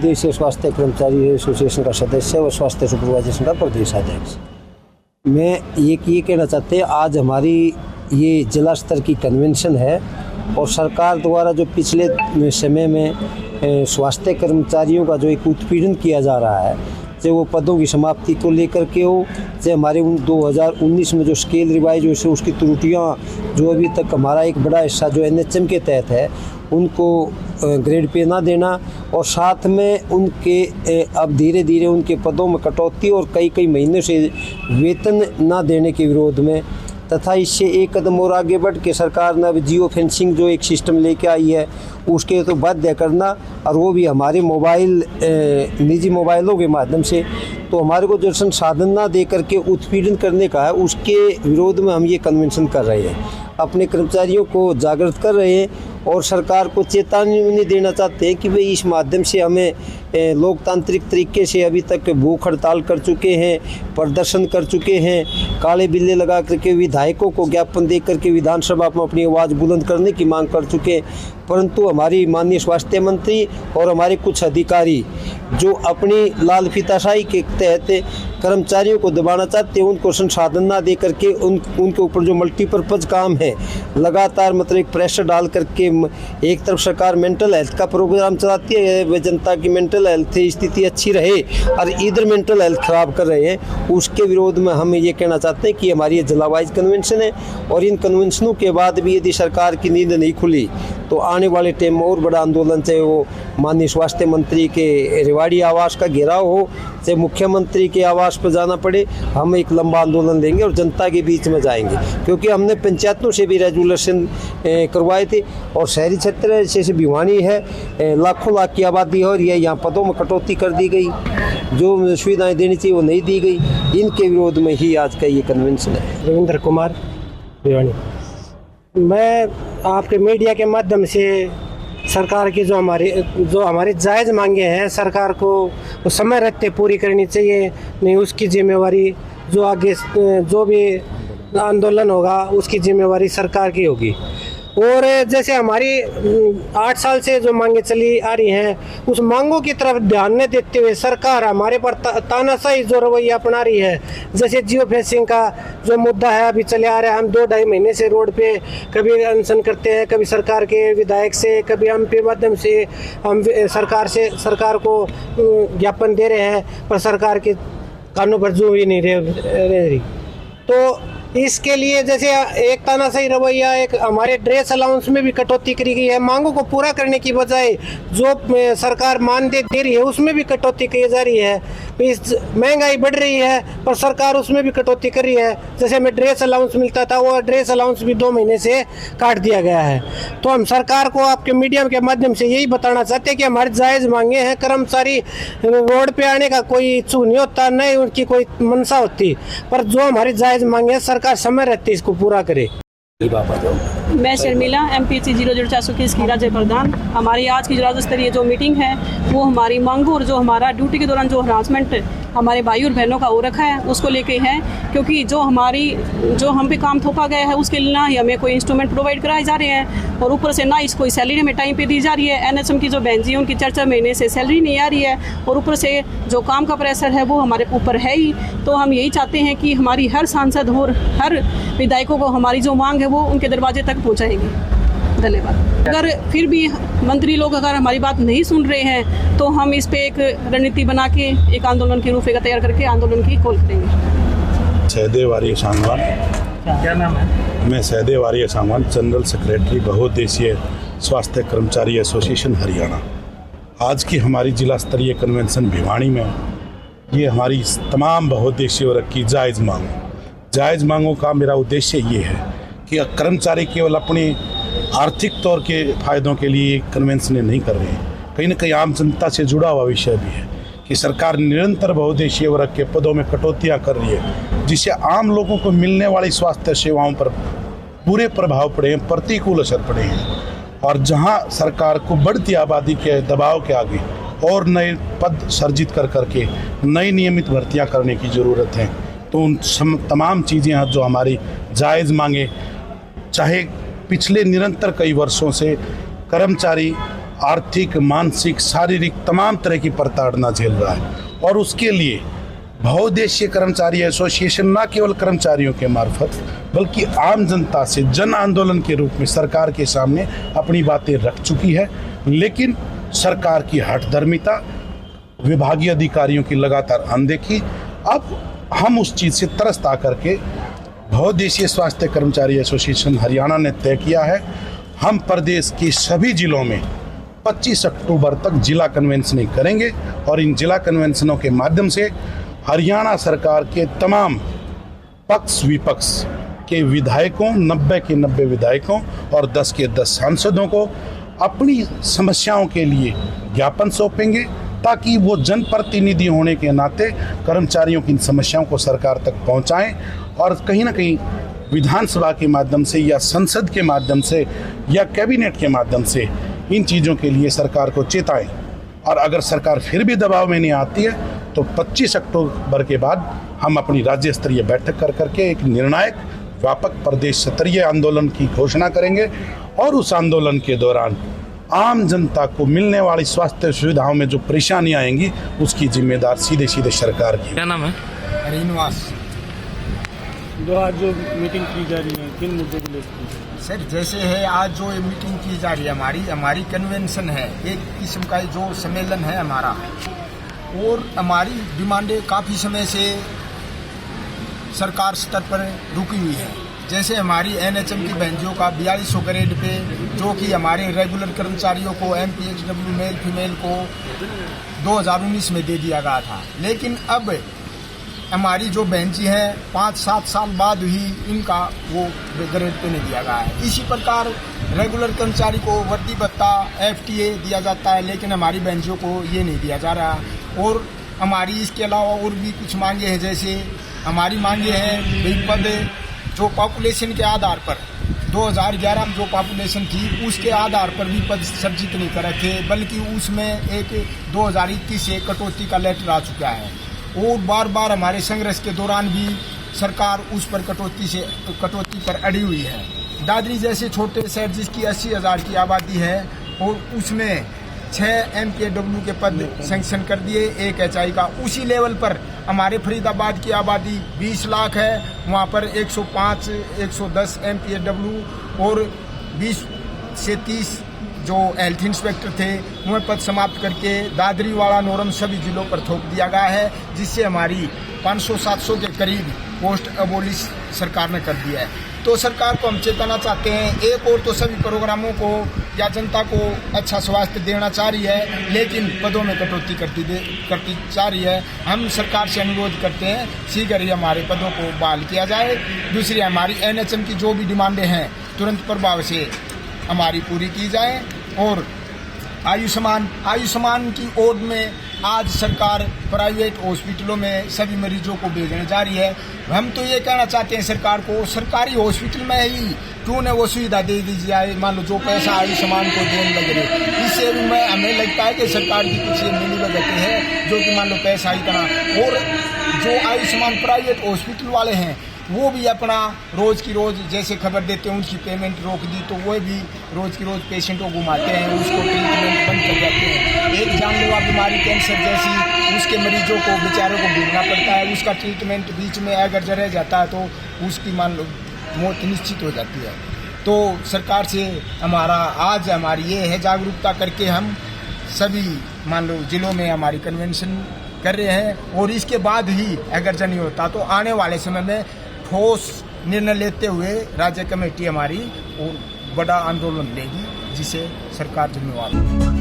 बहुउद्देशीय स्वास्थ्य कर्मचारी एसोसिएशन का सदस्य और स्वास्थ्य सुपरवाइजेशन का प्रदेश अध्यक्ष। मैं ये कहना चाहते हैं, आज हमारी ये जिला स्तर की कन्वेंशन है और सरकार द्वारा जो पिछले समय में स्वास्थ्य कर्मचारियों का जो एक उत्पीड़न किया जा रहा है, चाहे वो पदों की समाप्ति को लेकर के हो, चाहे हमारे 2019 में जो स्केल रिवाइज हुई है उसकी त्रुटियां, जो अभी तक हमारा एक बड़ा हिस्सा जो NHM के तहत है उनको ग्रेड पे ना देना, और साथ में उनके अब धीरे धीरे उनके पदों में कटौती और कई महीनों से वेतन ना देने के विरोध में, तथा इससे एक कदम और आगे बढ़ के सरकार ने अब जियो फेंसिंग जो एक सिस्टम लेके आई है उसके तो बाध्य करना, और वो भी हमारे मोबाइल निजी मोबाइलों के माध्यम से, तो हमारे को जो संसाधन ना दे करके उत्पीड़न करने का है उसके विरोध में हम ये कन्वेंशन कर रहे हैं, अपने कर्मचारियों को जागृत कर रहे हैं और सरकार को चेतावनी देना चाहते हैं कि भाई इस माध्यम से हमें लोकतांत्रिक तरीके से अभी तक भूख हड़ताल कर चुके हैं, प्रदर्शन कर चुके हैं, काले बिल्ले लगा करके विधायकों को ज्ञापन दे करके विधानसभा में अपनी आवाज़ बुलंद करने की मांग कर चुके हैं, परंतु हमारी माननीय स्वास्थ्य मंत्री और हमारे कुछ अधिकारी जो अपनी लाल फीताशाही के तहत कर्मचारियों को दबाना चाहते हैं, उनको संसाधन ना दे करके उनके ऊपर जो मल्टीपर्पज़ काम है लगातार मतलब एक प्रेशर डाल करके, एक तरफ सरकार मेंटल हेल्थ का प्रोग्राम चलाती है, वे जनता की मेंटल हेल्थ स्थिति अच्छी रहे और इधर मेंटल हेल्थ ख़राब कर रहे हैं, उसके विरोध में हम ये कहना चाहते हैं कि हमारी ये जिला वाइज कन्वेंशन है और इन कन्वेंशनों के बाद भी यदि सरकार की नींद नहीं खुली तो आने वाले टाइम में और बड़ा आंदोलन, चाहे वो माननीय स्वास्थ्य मंत्री के रेवाड़ी आवास का घेराव हो, चाहे मुख्यमंत्री के आवास पर जाना पड़े, हम एक लंबा आंदोलन लेंगे और जनता के बीच में जाएंगे, क्योंकि हमने पंचायतों से भी रेजुलेशन करवाए थे और शहरी क्षेत्र जैसे भिवानी है, लाखों लाख की आबादी है और ये यहाँ पदों में कटौती कर दी गई, जो सुविधाएं देनी चाहिए वो नहीं दी गई, इनके विरोध में ही आज का ये कन्वेंशन है। रविंद्र कुमार भिवानी। मैं आपके मीडिया के माध्यम से सरकार की जो हमारी जायज़ मांगे हैं सरकार को समय रहते पूरी करनी चाहिए, नहीं उसकी जिम्मेवारी जो आगे जो भी आंदोलन होगा उसकी जिम्मेवारी सरकार की होगी। और जैसे हमारी 8 साल से जो मांगे चली आ रही हैं उस मांगों की तरफ ध्यान न देते हुए सरकार हमारे पर तानाशाही जो रवैया अपना रही है, जैसे जियो फेंसिंग का जो मुद्दा है अभी चले आ रहा है, हम 2-2.5 महीने से रोड पे कभी अनशन करते हैं, कभी सरकार के विधायक से, कभी MP माध्यम से हम सरकार को ज्ञापन दे रहे हैं, पर सरकार के कानों पर जो ही नहीं रह रही। तो इसके लिए जैसे एक तानाशाही रवैया, एक हमारे ड्रेस अलाउंस में भी कटौती करी गई है, मांगों को पूरा करने की बजाय जो सरकार मानदेय दे रही है उसमें भी कटौती की जा रही है, इस महंगाई बढ़ रही है पर सरकार उसमें भी कटौती कर रही है। जैसे हमें ड्रेस अलाउंस मिलता था वो ड्रेस अलाउंस भी 2 महीने से काट दिया गया है। तो हम सरकार को आपके मीडिया के माध्यम से यही बताना चाहते हैं कि हमारी जायज़ मांगे हैं, कर्मचारी रोड पे आने का कोई इच्छुक नहीं होता, नहीं उनकी कोई मंशा होती, पर जो हमारी जायज़ मांगे हैं सरकार समय रहती इसको पूरा करे। मैं शर्मिला MPHC 00421 की राज्य प्रधान। हमारी आज की राज्य स्तरीय जो मीटिंग है वो हमारी मांगों और जो हमारा ड्यूटी के दौरान जो हरासमेंट हमारे भाई और बहनों का हो रखा है उसको लेके है, क्योंकि जो हम पे काम थोपा गया है उसके लिए ना ही हमें कोई इंस्ट्रूमेंट प्रोवाइड कराए जा रहे हैं और ऊपर से ना इस कोई सैलरी हमें टाइम पे दी जा रही है। NHM की जो बहन जी उनकी 4-4 महीने से सैलरी नहीं आ रही है और ऊपर से जो काम का प्रेशर है वो हमारे ऊपर है ही। तो हम यही चाहते हैं कि हमारी हर सांसद और हर विधायकों को हमारी जो मांग है वो उनके दरवाजे तक पहुँचाएगी। धन्यवाद। अगर फिर भी मंत्री लोग अगर हमारी बात नहीं सुन रहे हैं तो हम इस पे एक रणनीति बना के एक आंदोलन की रूपरेखा तैयार करके आंदोलन की कॉल करेंगे। सहदेव आर्य सांगवान। क्या नाम है? मैं सहदेव आर्य सांगवान, जनरल सेक्रेटरी बहुउद्देशीय स्वास्थ्य कर्मचारी एसोसिएशन हरियाणा। आज की हमारी जिला स्तरीय कन्वेंशन भिवानी में ये हमारी तमाम बहुउद्देशीय वर्ग की जायज़ मांगों का मेरा उद्देश्य ये है कि कर्मचारी केवल अपनी आर्थिक तौर के फायदों के लिए कन्वेंशन नहीं कर रहे हैं, कहीं ना कहीं आम जनता से जुड़ा हुआ विषय भी है कि सरकार निरंतर बहुउद्देशीय वर्ग के पदों में कटौतियां कर रही है, जिससे आम लोगों को मिलने वाली स्वास्थ्य सेवाओं पर बुरे प्रभाव पड़े हैं, प्रतिकूल असर पड़े हैं। और जहां सरकार को बढ़ती आबादी के दबाव के आगे और नए पद सर्जित कर करके नई नियमित भर्तियाँ करने की ज़रूरत है। तो उन तमाम चीज़ें हैं जो हमारी जायज़ मांगे, चाहे पिछले निरंतर कई वर्षों से कर्मचारी आर्थिक, मानसिक, शारीरिक तमाम तरह की प्रताड़ना झेल रहा है। और उसके लिए बहुउद्देशीय कर्मचारी एसोसिएशन न केवल कर्मचारियों के मार्फत बल्कि आम जनता से जन आंदोलन के रूप में सरकार के सामने अपनी बातें रख चुकी है। लेकिन सरकार की हठधर्मिता, विभागीय अधिकारियों की लगातार अनदेखी, अब हम उस चीज़ से त्रस्त आकर के बहुउद्देशीय स्वास्थ्य कर्मचारी एसोसिएशन हरियाणा ने तय किया है, हम प्रदेश के सभी जिलों में 25 अक्टूबर तक जिला कन्वेंशन करेंगे और इन जिला कन्वेंशनों के माध्यम से हरियाणा सरकार के तमाम पक्ष विपक्ष के विधायकों, 90 के 90 विधायकों और 10 के 10 सांसदों को अपनी समस्याओं के लिए ज्ञापन सौंपेंगे, ताकि वो जनप्रतिनिधि होने के नाते कर्मचारियों की इन समस्याओं को सरकार तक पहुंचाएं और कहीं ना कहीं विधानसभा के माध्यम से या संसद के माध्यम से या कैबिनेट के माध्यम से इन चीज़ों के लिए सरकार को चेताएं। और अगर सरकार फिर भी दबाव में नहीं आती है तो 25 अक्टूबर के बाद हम अपनी राज्य स्तरीय बैठक कर करके एक निर्णायक व्यापक प्रदेश स्तरीय आंदोलन की घोषणा करेंगे और उस आंदोलन के दौरान आम जनता को मिलने वाली स्वास्थ्य सुविधाओं में जो परेशानियां आएंगी उसकी जिम्मेदार सीधे सीधे सरकार की। क्या नाम है? रीनवास। जो आज जो मीटिंग की जा रही है किन मुद्दों को लेकर? सर, जैसे है आज जो ये मीटिंग की जा रही है हमारी कन्वेंशन है, एक किस्म का जो सम्मेलन है हमारा, और हमारी डिमांडें काफ़ी समय से सरकार स्तर पर रुकी हुई है। जैसे हमारी एनएचएम की बहनों का 4200 ग्रेड पे, जो कि हमारे रेगुलर कर्मचारियों को एमपीएचडब्ल्यू मेल फीमेल को 2019 में दे दिया गया था, लेकिन अब हमारी जो बहन जी हैं 5-7 साल बाद ही इनका वो ग्रेड पे नहीं दिया गया है। इसी प्रकार रेगुलर कर्मचारी को वर्दी भत्ता एफटीए दिया जाता है, लेकिन हमारी बहनों को ये नहीं दिया जा रहा। और हमारी इसके अलावा और भी कुछ मांगे हैं, जैसे हमारी मांगे हैं भाई पद जो पॉपुलेशन के आधार पर 2011 में जो पॉपुलेशन थी उसके आधार पर भी पद सर्जित नहीं कर रखे, बल्कि उसमें एक 2021 से कटौती का लेटर आ चुका है। और बार बार हमारे संघर्ष के दौरान भी सरकार उस पर कटौती पर अड़ी हुई है। दादरी जैसे छोटे शहर जिसकी 80,000 की आबादी है और उसमें 6 MPW के पद सैंक्शन कर दिए, 1 HI का। उसी लेवल पर हमारे फरीदाबाद की आबादी 20 लाख है, वहाँ पर 105-110 MPW और 20 से 30 जो हेल्थ इंस्पेक्टर थे वह पद समाप्त करके दादरी वाला नोरम सभी जिलों पर थोप दिया गया है, जिससे हमारी 500-700 के करीब पोस्ट अबोलिश सरकार ने कर दिया है। तो सरकार को हम चेताना चाहते हैं, एक और तो सभी प्रोग्रामों को या जनता को अच्छा स्वास्थ्य देना चाह रही है, लेकिन पदों में कटौती करती चाह रही है। हम सरकार से अनुरोध करते हैं शीघ्र ही हमारे पदों को बहाल किया जाए। दूसरी हमारी एनएचएम की जो भी डिमांडें हैं तुरंत प्रभाव से हमारी पूरी की जाए। और आयुष्मान की ओर में आज सरकार प्राइवेट हॉस्पिटलों में सभी मरीजों को भेजने जा रही है। हम तो ये कहना चाहते हैं सरकार को, सरकारी हॉस्पिटल में ही क्यों न वो सुविधा दे दी जाए। मान लो जो पैसा आयुष्मान को देने लग रहे, इससे भी हमें लगता है कि सरकार की कुछ ये मिली भगत है, जो कि मान लो पैसा इतना। और जो आयुष्मान प्राइवेट हॉस्पिटल वाले हैं वो भी अपना रोज़ की रोज़ जैसे खबर देते हैं उनकी पेमेंट रोक दी, तो वो भी रोज़ की रोज़ पेशेंट को घुमाते हैं, उसको ट्रीटमेंट बंद कर जाते हैं। एक जानलेवा बीमारी कैंसर जैसी उसके मरीजों को बेचारों को ढूंढना पड़ता है, उसका ट्रीटमेंट बीच में अगर रह जाता है तो उसकी मान लो मौत निश्चित हो जाती है। तो सरकार से हमारी ये है जागरूकता करके हम सभी मान लो जिलों में हमारी कन्वेंशन कर रहे हैं, और इसके बाद ही अगर नहीं होता तो आने वाले समय में ठोस निर्णय लेते हुए राज्य कमेटी हमारी और बड़ा आंदोलन लेगी, जिसे सरकार जिम्मेवार है।